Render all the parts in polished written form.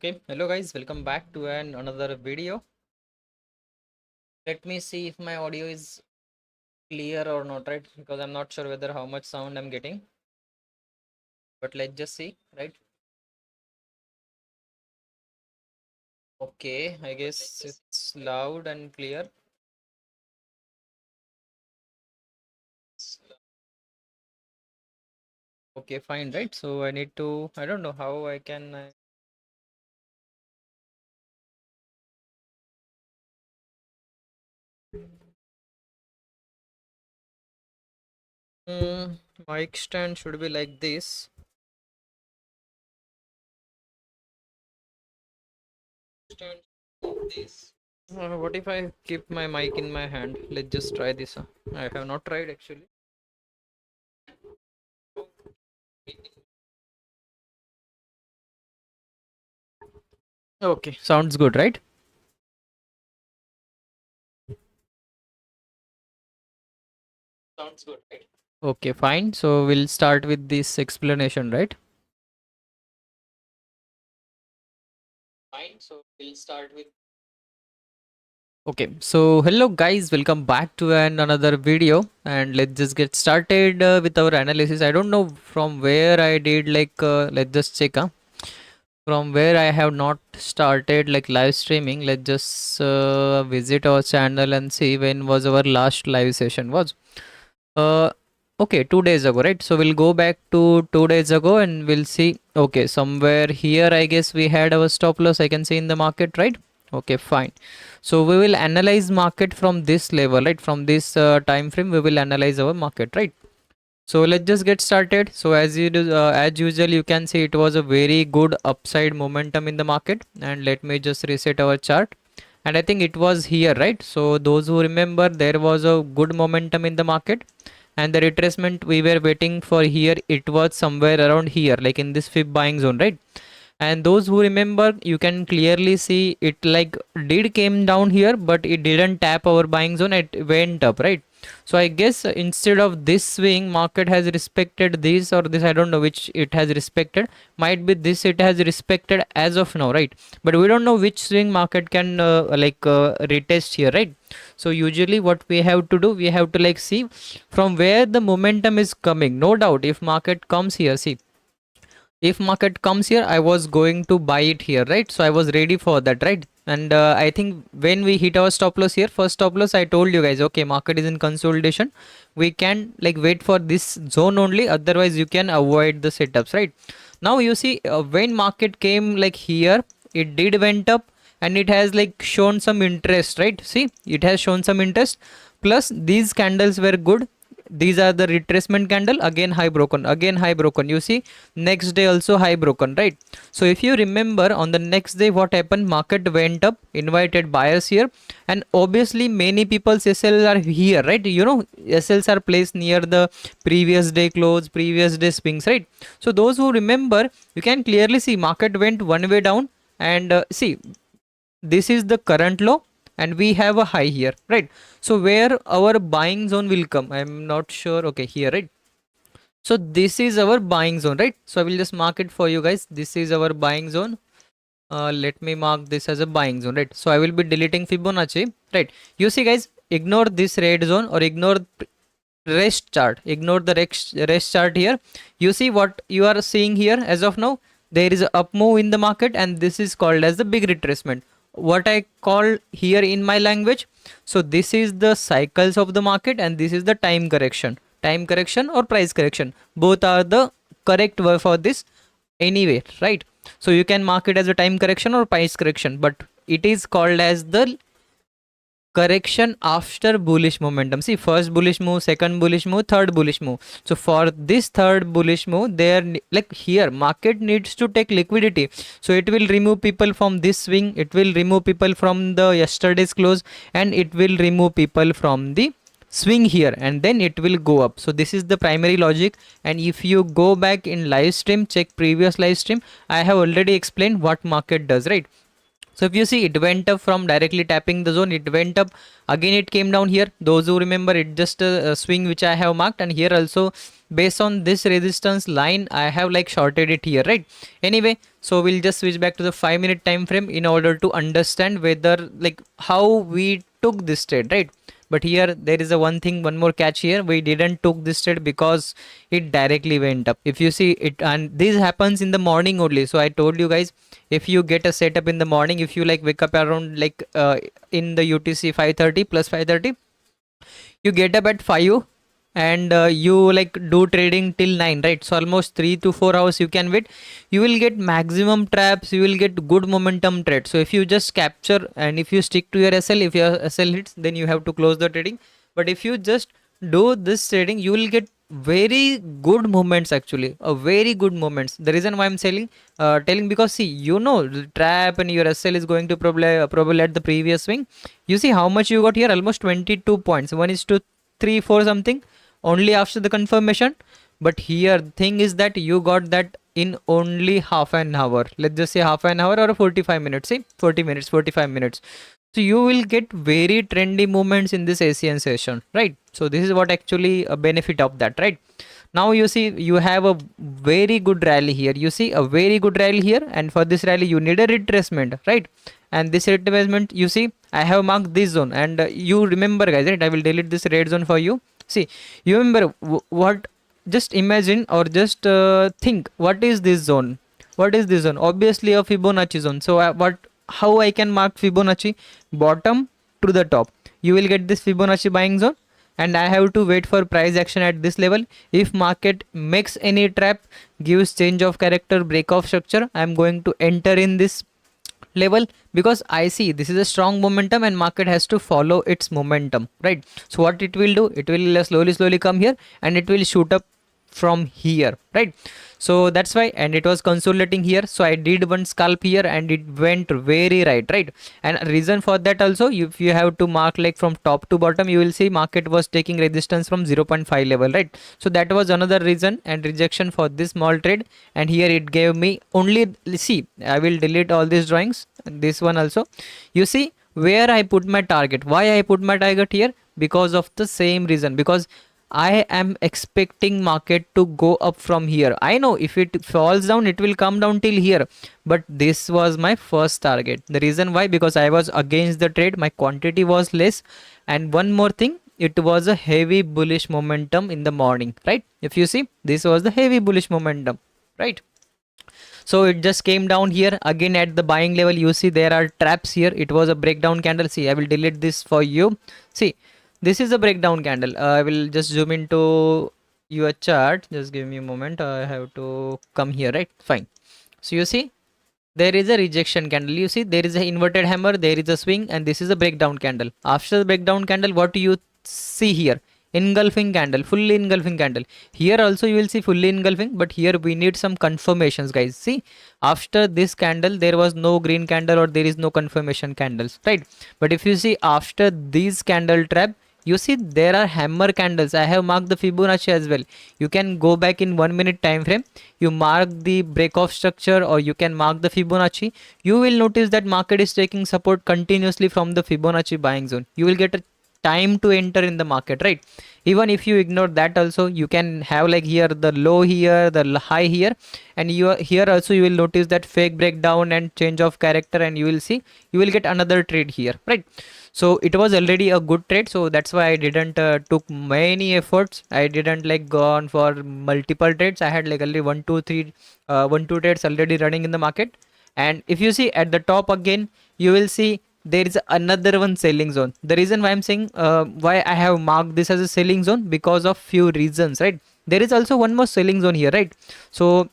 Okay, hello guys, welcome back to another video. Let me see if my audio is clear or not, right? Because I'm not sure whether how much sound I'm getting, but let's just see, right? Okay, I guess it's loud and clear. Okay, fine, right? So I need to, I don't know how I can. Mic stand should be like this. What if I keep my mic in my hand? Let's just try this. I have not tried actually. Okay, sounds good, right? Sounds good, right? Okay, fine. So we'll start with this explanation, right? Fine. So we'll start with. Okay, so hello guys, welcome back to another video, and let's just get started with our analysis. I don't know from where I did let's just check from where I have not started like live streaming. Let's just visit our channel and see when was our last live session was. Uh, okay, 2 days ago, right? So we'll go back to 2 days ago and we'll see. Okay, somewhere here, I guess we had our stop loss. I can see in the market, right? Okay, fine. So we will analyze market from this level, right? From this time frame, we will analyze our market, right? So let's just get started. So as usual, you can see it was a very good upside momentum in the market. And let me just reset our chart. And I think it was here, right? So those who remember, there was a good momentum in the market, and the retracement we were waiting for here, it was somewhere around here, like in this fib buying zone, right? And those who remember, you can clearly see it like did came down here, but it didn't tap our buying zone, it went up, right? So I guess instead of this swing, market has respected this or this, I don't know which it has respected. Might be this it has respected as of now, right? But we don't know which swing market can retest here, right? So usually what we have to do, we have to like see from where the momentum is coming. No doubt, if market comes here, see, if market comes here, I was going to buy it here, right? So I was ready for that, right? And I think when we hit our stop loss here, first stop loss, I told you guys, okay, market is in consolidation, we can like wait for this zone only, otherwise you can avoid the setups, right? Now you see, when market came like here, it did went up, and it has like shown some interest, right? See, it has shown some interest, plus these candles were good. These are the retracement candle, again high broken, again high broken. You see, next day also high broken, right? So if you remember, on the next day what happened, market went up, invited buyers here, and obviously many people's SLs are here, right? You know, SLs are placed near the previous day close, previous day swings, right? So those who remember, you can clearly see market went one way down, and see, this is the current low, and we have a high here, right? So where our buying zone will come, I'm not sure. Okay, here, right? So this is our buying zone, right? So I will just mark it for you guys. This is our buying zone. Let me mark this as a buying zone, right? So I will be deleting Fibonacci, right? You see guys, ignore this red zone or ignore rest chart, ignore the rest chart here. You see what you are seeing here as of now, there is a up move in the market, and this is called as the big retracement, what I call here in my language. So this is the cycles of the market, and this is the time correction or price correction, both are the correct word for this anyway, right? So you can mark it as a time correction or price correction, but it is called as the correction after bullish momentum. See, first bullish move, second bullish move, third bullish move. So for this third bullish move, there, like here, market needs to take liquidity. So it will remove people from this swing, it will remove people from the yesterday's close, and it will remove people from the swing here, and then it will go up. So this is the primary logic. And if you go back in live stream, check previous live stream, I have already explained what market does, right? So if you see, it went up from directly tapping the zone, it went up, again it came down here. Those who remember, it just a swing which I have marked, and here also based on this resistance line I have like shorted it here, right? Anyway, so we'll just switch back to the 5 minute time frame in order to understand whether like how we took this trade, right? But here there is a one more catch here. We didn't took this trade because it directly went up. If you see it, and this happens in the morning only. So I told you guys, if you get a setup in the morning, if you like wake up around like in the UTC 5:30 plus 5:30, you get up at 5 and you like do trading till 9, right? So almost 3 to 4 hours you can wait. You will get maximum traps, you will get good momentum trade. So if you just capture and if you stick to your SL, if your SL hits, then you have to close the trading. But if you just do this trading, you will get very good movements, actually a very good moments. The reason why I'm telling because see, you know, the trap and your SL is going to probably at the previous swing. You see how much you got here, almost 22 points, 1 is to 3 4 something only after the confirmation. But here thing is that you got that in only half an hour. Let's just say half an hour or 45 minutes. See, 40 minutes, 45 minutes. So you will get very trendy movements in this ACN session, right? So this is what actually a benefit of that, right? Now you see you have a very good rally here. You see a very good rally here, and for this rally you need a retracement, right? And this retracement, you see I have marked this zone, and you remember guys, right? I will delete this red zone for you. See, you remember what? Just imagine or just think, what is this zone? What is this zone? Obviously a Fibonacci zone. So how I can mark Fibonacci? Bottom to the top, you will get this Fibonacci buying zone, and I have to wait for price action at this level. If market makes any trap, gives change of character, break of structure, I am going to enter in this level, because I see this is a strong momentum and market has to follow its momentum, right? So what it will do, it will slowly come here and it will shoot up from here, right? So that's why, and it was consolidating here, so I did one scalp here and it went very right? And reason for that also, if you have to mark like from top to bottom, you will see market was taking resistance from 0.5 level, right? So that was another reason and rejection for this small trade. And here it gave me only, see, I will delete all these drawings, this one also. You see where I put my target, why I put my target here, because of the same reason, because I am expecting market to go up from here. I know if it falls down, it will come down till here. But this was my first target. The reason why, because I was against the trade, my quantity was less. And one more thing, it was a heavy bullish momentum in the morning, right? If you see, this was the heavy bullish momentum, right? So it just came down here again at the buying level. You see there are traps here. It was a breakdown candle. See, I will delete this for you. See, this is a breakdown candle. I will just zoom into your chart. Just give me a moment. I have to come here, right? Fine. So you see there is a rejection candle. You see there is an inverted hammer, there is a swing, and this is a breakdown candle. After the breakdown candle, what do you see here? Engulfing candle, fully engulfing candle. Here also you will see fully engulfing, but here we need some confirmations, guys. See, after this candle there was no green candle or there is no confirmation candles, right? But if you see after these candle trap, you see there are hammer candles. I have marked the Fibonacci as well. You can go back in 1 minute time frame, you mark the break of structure, or you can mark the Fibonacci. You will notice that market is taking support continuously from the Fibonacci buying zone. You will get a time to enter in the market, right? Even if you ignore that also, you can have like here the low here, the high here, and you here also you will notice that fake breakdown and change of character, and you will see you will get another trade here, right? So it was already a good trade, so that's why I didn't took many efforts. I didn't like go on for multiple trades. I had like only 1 2 trades already running in the market. And if you see at the top again, you will see there is another one selling zone. The reason why I'm saying why I have marked this as a selling zone, because of few reasons, right? There is also one more selling zone here, right? So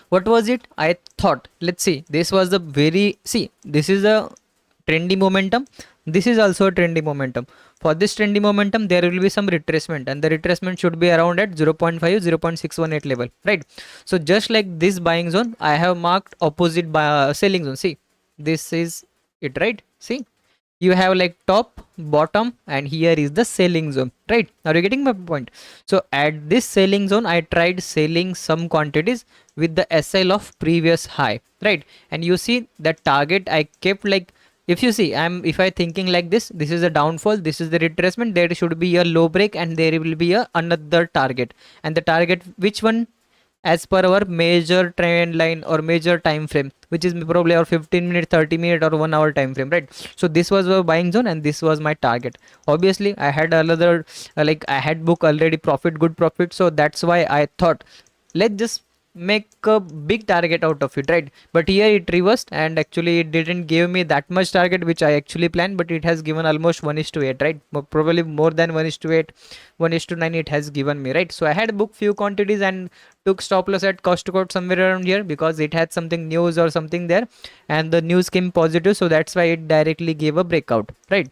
what was it? I thought, let's see, this was the very, see, this is a trendy momentum, this is also a trendy momentum. For this trendy momentum there will be some retracement, and the retracement should be around at 0.5 0.618 level, right? So just like this buying zone, I have marked opposite by selling zone. See, this is it, right? See, you have like top, bottom, and here is the selling zone, right? Are you getting my point? So at this selling zone I tried selling some quantities with the SL of previous high, right? And you see that target I kept like if you see, if I thinking like this is a downfall, this is the retracement, there should be a low break and there will be a another target. And the target, which one? As per our major trend line or major time frame, which is probably our 15 minute, 30 minute or 1 hour time frame, right? So this was our buying zone and this was my target. Obviously I had another like I had book already profit, good profit, so that's why I thought let's just make a big target out of it, right? But here it reversed and actually it didn't give me that much target which I actually planned, but it has given almost 1:8, right? Probably more than 1:8, 1:9 it has given me, right? So I had booked few quantities and took stop loss at cost to quote somewhere around here because it had something news or something there, and the news came positive, so that's why it directly gave a breakout, right?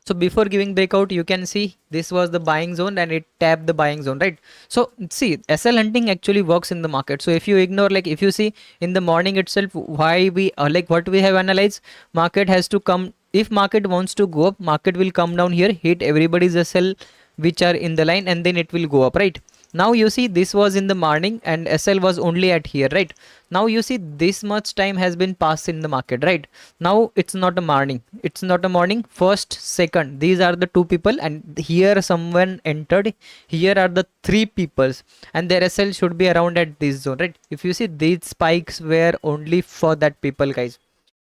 So before giving breakout, you can see this was the buying zone and it tapped the buying zone, right? So see, SL hunting actually works in the market. So if you ignore, like if you see in the morning itself, why we like what we have analyzed, market has to come. If market wants to go up, market will come down here, hit everybody's SL which are in the line, and then it will go up, right? Now you see this was in the morning and SL was only at here, right? Now you see this much time has been passed in the market, right? Now it's not a morning, it's not a morning, first, second, these are the two people, and here someone entered, here are the three peoples, and their SL should be around at this zone, right? If you see, these spikes were only for that people, guys.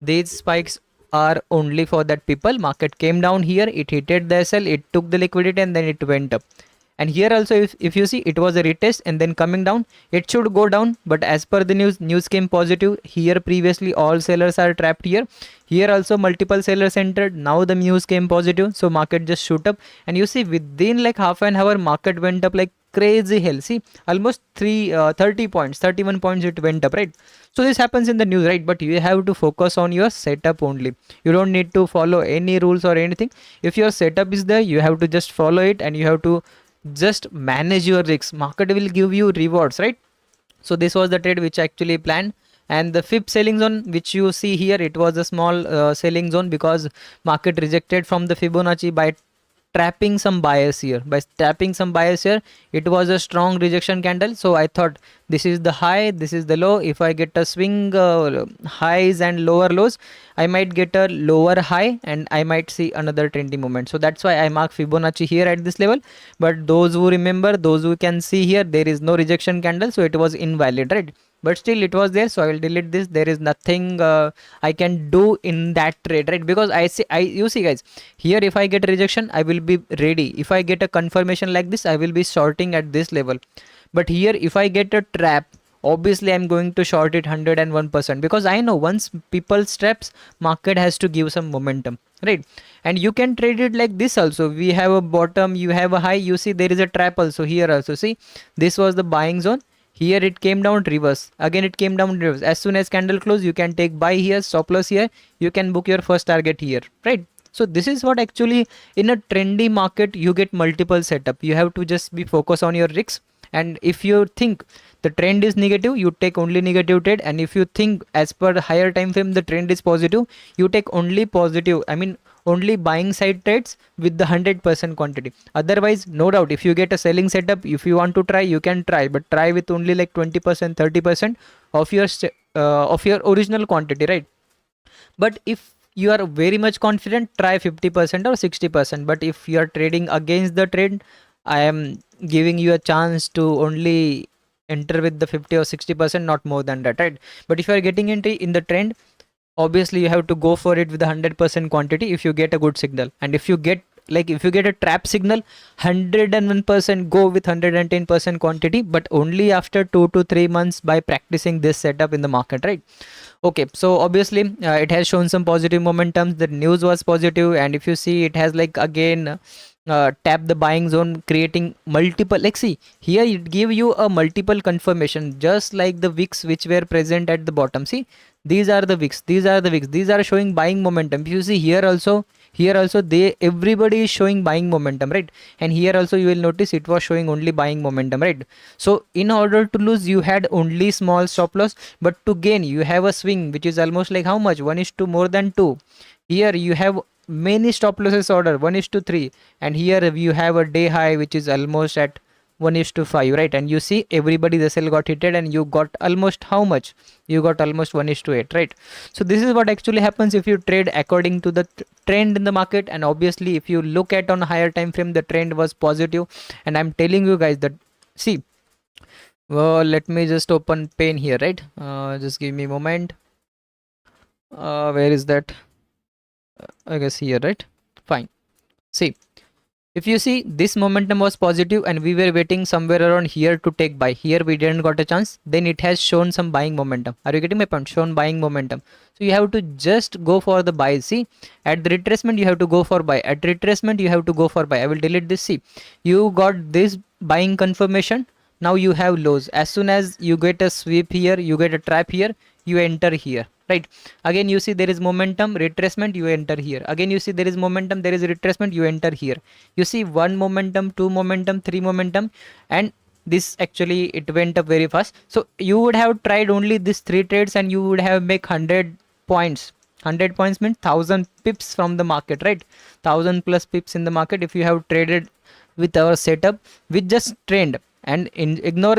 These spikes are only for that people. Market came down here, it hit the SL, it took the liquidity, and then it went up. And here also, if you see, it was a retest and then coming down, it should go down, but as per the news came positive. Here previously all sellers are trapped here, here also multiple sellers entered, now the news came positive, so market just shoot up. And you see, within like half an hour, market went up like crazy hell. See, almost 30 points, 31 points it went up, right? So this happens in the news, right? But you have to focus on your setup only. You don't need to follow any rules or anything. If your setup is there, you have to just follow it, and you have to just manage your risks. Market will give you rewards, right? So this was the trade which I actually planned. And the fifth selling zone which you see here, it was a small selling zone because market rejected from the Fibonacci by trapping some buyers here. By tapping some buyers here, it was a strong rejection candle. So I thought this is the high, this is the low. If I get a swing highs and lower lows, I might get a lower high and I might see another trendy moment. So that's why I mark Fibonacci here at this level. But those who remember, those who can see here, there is no rejection candle, so it was invalid, right? But still it was there, so I will delete this. There is nothing I can do in that trade, right? Because you see guys, here if I get rejection, I will be ready. If I get a confirmation like this, I will be shorting at this level. But here if I get a trap, obviously I'm going to short it 101%, because I know once people traps, market has to give some momentum, right? And you can trade it like this also. We have a bottom, you have a high, you see there is a trap also here also. See, this was the buying zone. Here it came down, reverse, again it came down, reverse. As soon as candle close, you can take buy here, stop loss here, you can book your first target here, right? So this is what actually in a trendy market you get multiple setup. You have to just be focused on your risks. And if you think the trend is negative, you take only negative trade. And if you think as per the higher time frame the trend is positive, you take only positive, I mean only buying side trades with the 100% quantity. Otherwise, no doubt, if you get a selling setup, if you want to try, you can try, but try with only like 20%, 30% of your original quantity, right? But if you are very much confident, try 50% or 60%. But if you are trading against the trend, I am giving you a chance to only enter with the 50 or 60%, not more than that, right? But if you are getting into in the trend, obviously you have to go for it with the 100% quantity if you get a good signal. And if you get a trap signal, 101% go with 110% quantity, but only after 2 to 3 months by practicing this setup in the market, right? Okay, so obviously it has shown some positive momentum. The news was positive, and if you see, it has like again tap the buying zone, creating multiple, like see here it give you a multiple confirmation, just like the wicks which were present at the bottom. See, these are the wicks, these are the wicks, these are showing buying momentum. If you see here also, everybody is showing buying momentum, right? And here also you will notice it was showing only buying momentum, right? So in order to lose, you had only small stop loss, but to gain, you have a swing which is almost like how much, 1 is to more than 2. Here you have many stop losses order, 1 is to 3, and here you have a day high which is almost at 1:5, right? And you see everybody the sell got hit and you got almost how much? You got almost 1:8, right? So this is what actually happens if you trade according to the trend in the market. And obviously if you look at on a higher time frame, the trend was positive. And I'm telling you guys that, see, well, let me just open pen here, right? Just give me a moment. Where is that? I guess here, right? Fine. See, if you see, this momentum was positive and we were waiting somewhere around here to take buy. Here we didn't got a chance. Then it has shown some buying momentum. Are you getting my point? Shown buying momentum. So you have to just go for the buy. See, at the retracement you have to go for buy. At retracement you have to go for buy. I will delete this. See, you got this buying confirmation. Now you have lows. As soon as you get a sweep here, you get a trap here, you enter here, right? Again you see there is momentum, retracement, you enter here. Again you see there is momentum, there is retracement, you enter here. You see one momentum, two momentum, three momentum, and this actually it went up very fast. So you would have tried only these three trades and you would have make 100 points. 100 points means 1000 pips from the market, right? 1000 plus pips in the market if you have traded with our setup with just trend. And ignore,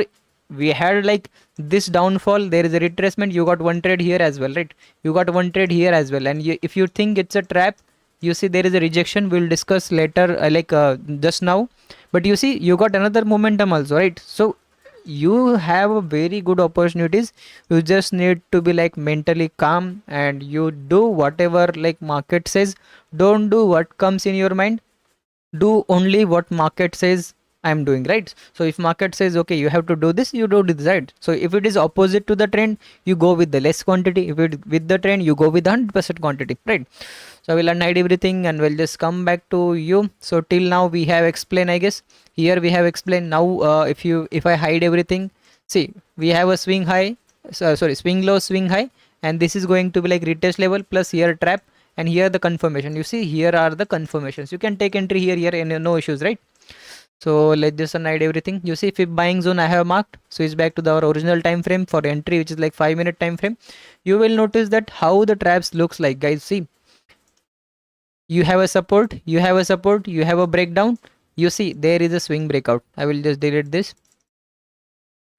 we had like this downfall, there is a retracement, you got one trade here as well, right? You got one trade here as well. And if you think it's a trap, you see there is a rejection, we'll discuss later, just now. But you see you got another momentum also, right? So you have a very good opportunities. You just need to be like mentally calm and you do whatever like market says. Don't do what comes in your mind, do only what market says I'm doing, right? So if market says okay you have to do this, you do this, right? So if it is opposite to the trend, you go with the less quantity. If it with the trend, you go with 100% quantity, right? So I will unhide everything and we'll just come back to you. So till now we have explained, I guess here we have explained. Now if I hide everything, see we have a swing high, sorry, swing low, swing high, and this is going to be like retest level plus here trap, and here the confirmation. You see here are the confirmations. You can take entry here and no issues, right? So let's just unhide everything. You see if buying zone I have marked, switch back to our original time frame for entry, which is like 5-minute time frame. You will notice that how the traps looks like, guys. See, you have a support, you have a support, you have a breakdown. You see there is a swing breakout. I will just delete this,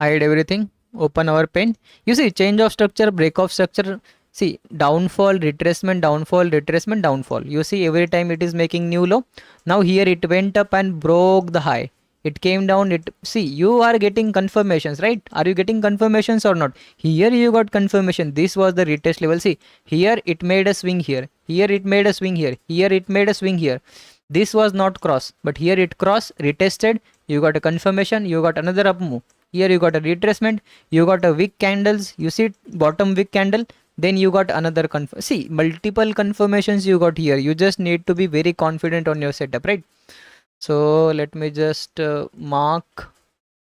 hide everything, open our pen. You see change of structure, break of structure. See downfall, retracement, downfall, retracement, downfall. You see every time it is making new low. Now here it went up and broke the high, it came down. It, see, you are getting confirmations, right? Are you getting confirmations or not? Here you got confirmation, this was the retest level. See here it made a swing here, here it made a swing here, here it made a swing here. This was not cross, but here it cross, retested, you got a confirmation, you got another up move. Here you got a retracement, you got a wick candles, you see bottom wick candle, then you got another see multiple confirmations you got here. You just need to be very confident on your setup, right? So let me just mark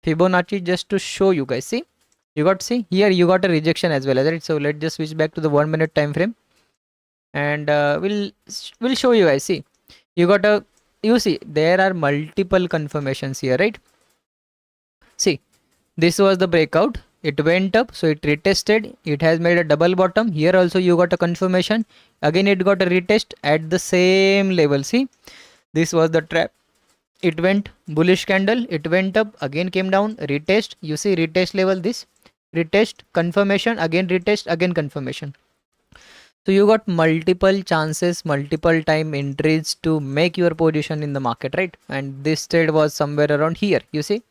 Fibonacci just to show you guys. See you got, see here you got a rejection as well, right? So let's just switch back to the 1 minute time frame and we'll show you guys. See you got a, you see there are multiple confirmations here, right? See this was the breakout, it went up, so it retested, it has made a double bottom. Here also you got a confirmation, again it got a retest at the same level. See this was the trap, it went bullish candle, it went up, again came down, retest. You see retest level, this retest, confirmation, again retest, again confirmation. So you got multiple chances, multiple time entries to make your position in the market, right? And this trade was somewhere around here. You see,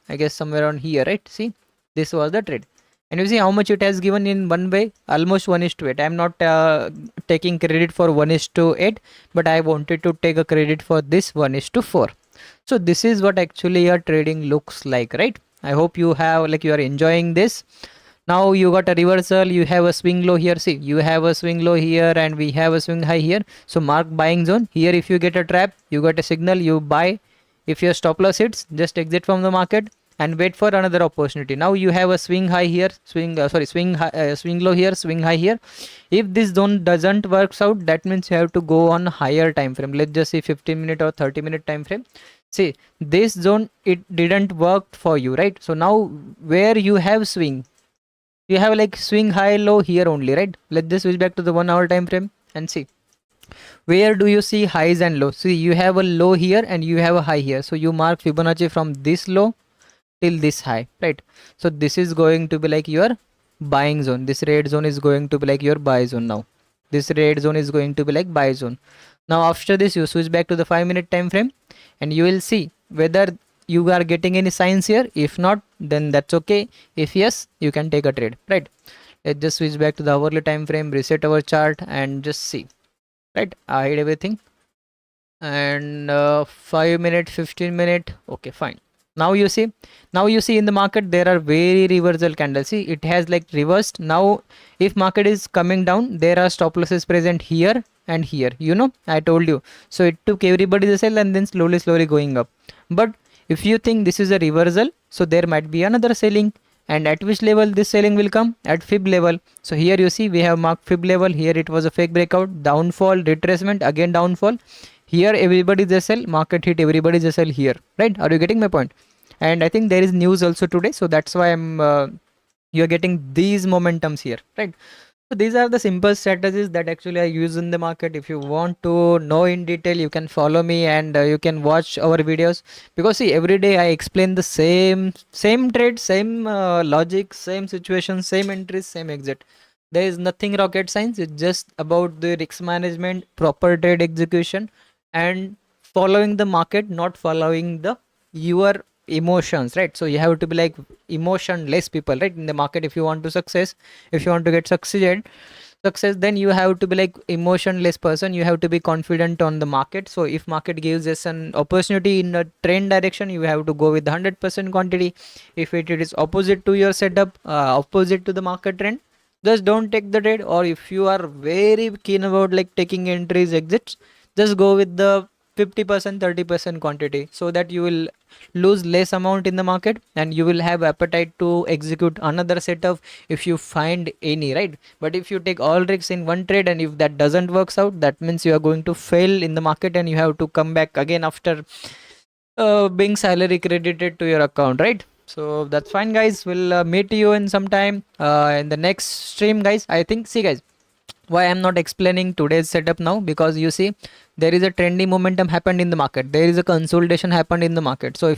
I guess somewhere around here, right? See, this was the trade. And you see how much it has given in one way, almost 1:8. I am not taking credit for 1:8, but I wanted to take a credit for this 1:4. So this is what actually your trading looks like, right? I hope you have, like, you are enjoying this. Now you got a reversal, you have a swing low here. See, you have a swing low here and we have a swing high here. So mark buying zone here. If you get a trap, you got a signal, you buy. If your stop loss hits, just exit from the market and wait for another opportunity. Now you have a swing high here, swing low here, swing high here. If this zone doesn't works out, that means you have to go on higher time frame. Let's just say 15-minute or 30-minute time frame. See this zone, it didn't work for you, right? So now where you have swing, you have like swing high low here only, right? Let's just switch back to the 1 hour time frame and see Where do you see highs and lows? See, you have a low here and you have a high here. So you mark Fibonacci from this low till this high, right? So this is going to be like your buying zone. This red zone is going to be like your buy zone now. This red zone is going to be like buy zone. Now after this, you switch back to the 5-minute time frame and you will see whether you are getting any signs here. If not, then that's okay. If yes, you can take a trade, right? Let's just switch back to the hourly time frame, reset our chart and just see, right? I hide everything. And 5 minute, 15 minute, okay, fine. Now you see, in the market there are very reversal candles. See, it has like reversed. Now if market is coming down, there are stop losses present here and here, you know, I told you. So it took everybody the sell and then slowly going up. But if you think this is a reversal, so there might be another selling. And at which level this selling will come? At fib level. So here you see we have marked fib level. Here it was a fake breakout, downfall, retracement, again downfall. Here everybody is a sell, market hit, everybody is a sell here, right? Are you getting my point? And I think there is news also today, so that's why you're getting these momentums here, right? So these are the simple strategies that actually I use in the market. If you want to know in detail, you can follow me and you can watch our videos, because see, every day I explain the same trade, same logic, same situation, same entries, same exit. There is nothing rocket science. It's just about the risk management, proper trade execution, and following the market, not following the your emotions, right? So you have to be like emotionless people, right, in the market. If you want to success, if you want to get success, then you have to be like emotionless person. You have to be confident on the market. So if market gives us an opportunity in a trend direction, you have to go with 100% quantity. If it is opposite to your setup, opposite to the market trend, just don't take the trade. Or if you are very keen about like taking entries, exits, just go with the 50%, 30% quantity, so that you will lose less amount in the market and you will have appetite to execute another setup if you find any, right? But if you take all risks in one trade and if that doesn't works out, that means you are going to fail in the market and you have to come back again after being salary credited to your account, right? So that's fine, guys. We'll meet you in some time in the next stream, guys. I think, see guys, why I'm not explaining today's setup now, because you see there is a trendy momentum happened in the market, there is a consolidation happened in the market. So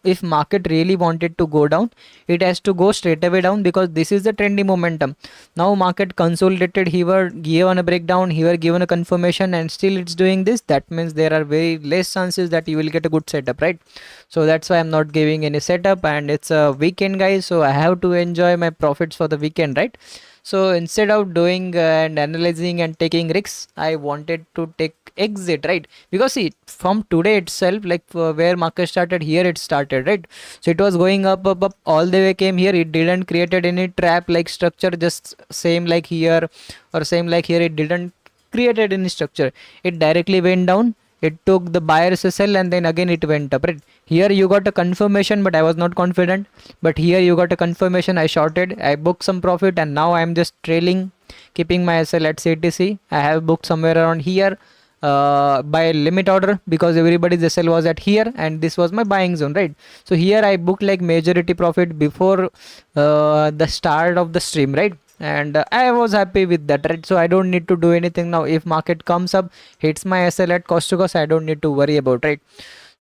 if market really wanted to go down, it has to go straight away down, because this is the trendy momentum. Now market consolidated here, given a breakdown here, given a confirmation, and still it's doing this. That means there are very less chances that you will get a good setup, right? So that's why I'm not giving any setup. And it's a weekend, guys, so I have to enjoy my profits for the weekend, right? So instead of doing and analyzing and taking risks, I wanted to take exit, right? Because see, from today itself, like where market started, here it started, right? So it was going up, all the way came here. It didn't created any trap like structure, just same like here or same like here. It didn't created any structure. It directly went down. It took the buyer's sell and then again it went up, right? Here you got a confirmation, but I was not confident. But here you got a confirmation, I shorted, I booked some profit, and now I'm just trailing, keeping my SL at CTC. I have booked somewhere around here by limit order, because everybody's SL was at here and this was my buying zone, right? So here I booked like majority profit before the start of the stream, right? And I was happy with that, right? So I don't need to do anything now. If market comes up, hits my SL at cost to cost, I don't need to worry about, right?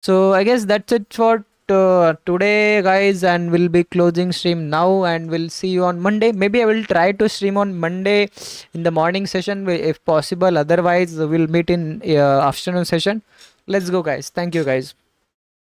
So I guess that's it for today, guys, and we'll be closing stream now, and we'll see you on Monday. Maybe I will try to stream on Monday in the morning session if possible. Otherwise we'll meet in afternoon session. Let's go, guys. Thank you, guys.